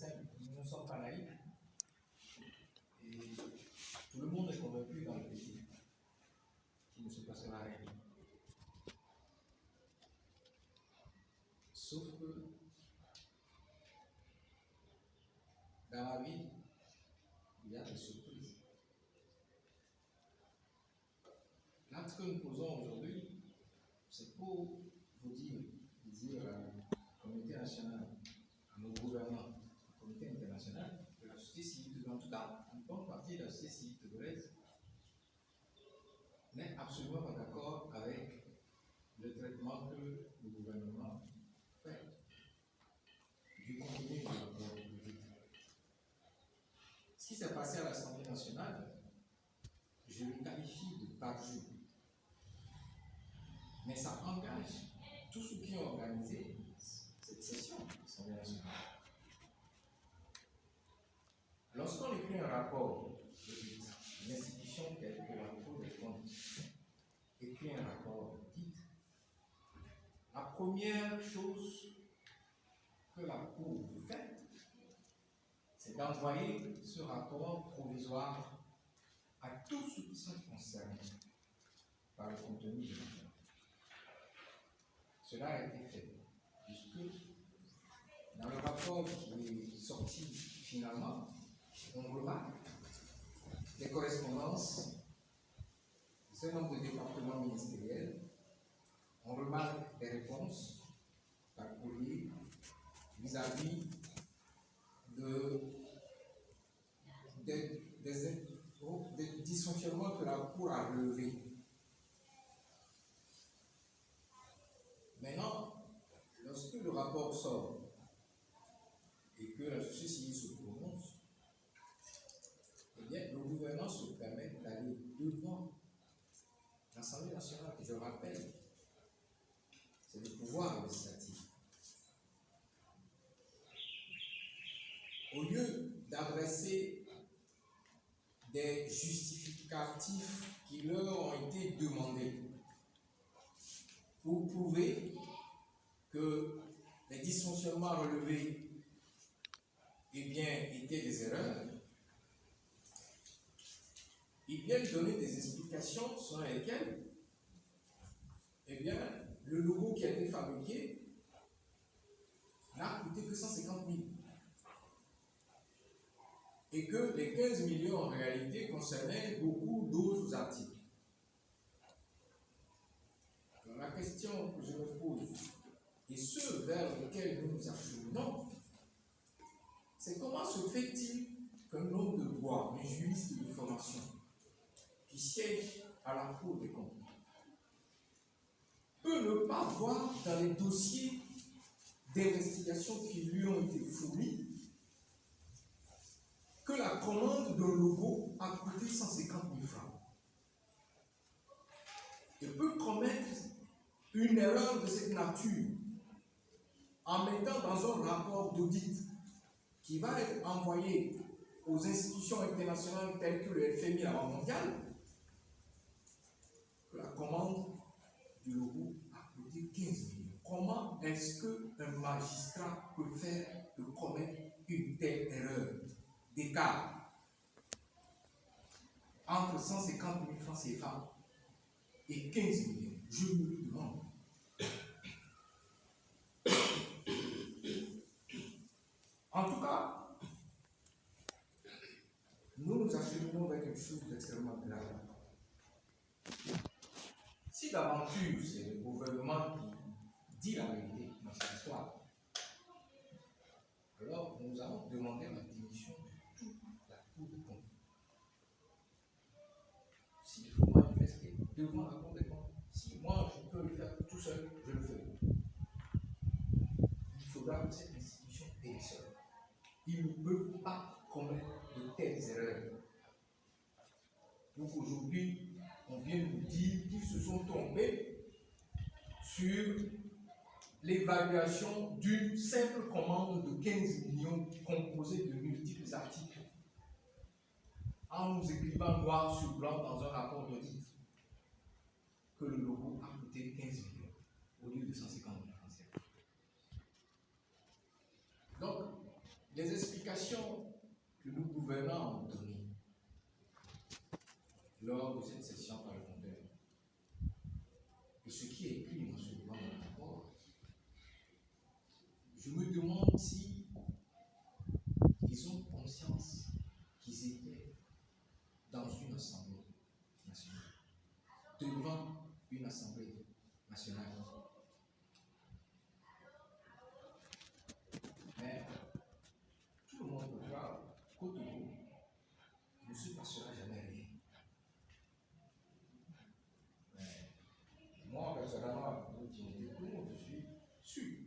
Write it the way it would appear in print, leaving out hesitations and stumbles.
simple. Nous ne sommes pas naïfs. Et tout le monde est convaincu dans le pays qu'il ne se passera rien. Sauf que dans la vie, il y a des surprises. L'acte que nous posons aujourd'hui, c'est pour vous dire à la communauté nationale, à nos gouvernants, à la communauté internationale, que la société civile, en tout cas, une bonne partie de la société civile togolaise n'est absolument pas d'accord avec le traitement que le gouvernement fait du contenu du rapport public. Ce qui s'est passé à l'Assemblée nationale, je le qualifie de parjure. Mais ça engage tous ceux qui ont organisé cette session de l'Assemblée nationale. Lorsqu'on écrit un rapport, une institution telle que la Cour des comptes écrit un rapport d'audit, la première chose que la Cour fait, c'est d'envoyer ce rapport provisoire à tous ceux qui sont concernés par le contenu du rapport. Cela a été fait, puisque dans le rapport qui est sorti finalement, on remarque des correspondances de ce nombre de départements ministériels, on remarque des réponses par courrier vis-à-vis des dysfonctionnements que la Cour a relevés. Maintenant, lorsque le rapport sort et que la société civile se prononce, eh bien, le gouvernement se permet d'aller devant l'Assemblée nationale, qui, je rappelle, c'est le pouvoir législatif. Au lieu d'adresser des justificatifs qui leur ont été demandés pour prouver que les dysfonctionnements relevés étaient des erreurs, ils viennent donner des explications selon lesquelles le logo qui a été fabriqué n'a coûté que 150 000. Et que les 15 millions en réalité concernaient beaucoup d'autres articles. Alors, la question que je me pose, et ce vers lequel nous nous acheminons, c'est comment se fait-il qu'un homme de droit, un juriste de formation, qui siège à la Cour des comptes, peut ne pas voir dans les dossiers d'investigation qui lui ont été fournis que la commande d'un logo a coûté 150 000 francs. Il peut commettre une erreur de cette nature en mettant dans un rapport d'audit qui va être envoyé aux institutions internationales telles que le FMI, la Banque mondiale, que la commande du logo a coûté 15 millions. Comment est-ce qu'un magistrat peut faire de commettre une telle erreur d'écart entre 150 000 francs CFA et 15 millions? Je me le demande. En tout cas, nous nous acheminons vers quelque chose d'extrêmement grave. Si d'aventure c'est le gouvernement qui dit la vérité dans cette histoire, alors nous allons demander la démission de toute la Cour des comptes. S'il faut manifester devant la Cour des comptes, si moi je peux le faire tout seul, je le ferai. Il faudra que cette institution démissionne. Ils ne peuvent pas commettre de telles erreurs. Donc aujourd'hui, on vient nous dire qu'ils se sont trompés sur l'évaluation d'une simple commande de 15 millions composée de multiples articles, en nous écrivant noir sur blanc dans un rapport d'audit que le logo a coûté 15 millions au lieu de 150 000 francs. Donc, les explications que nos gouvernants ont données lors de cette session parlementaire et ce qui est écrit mensuellement dans le rapport, je me demande si ils ont conscience qu'ils étaient dans une assemblée nationale, devant une assemblée nationale. Mais tout le monde peut voir qu'autour, il ne se passera jamais rien. Mais moi, personnellement, je suis sûr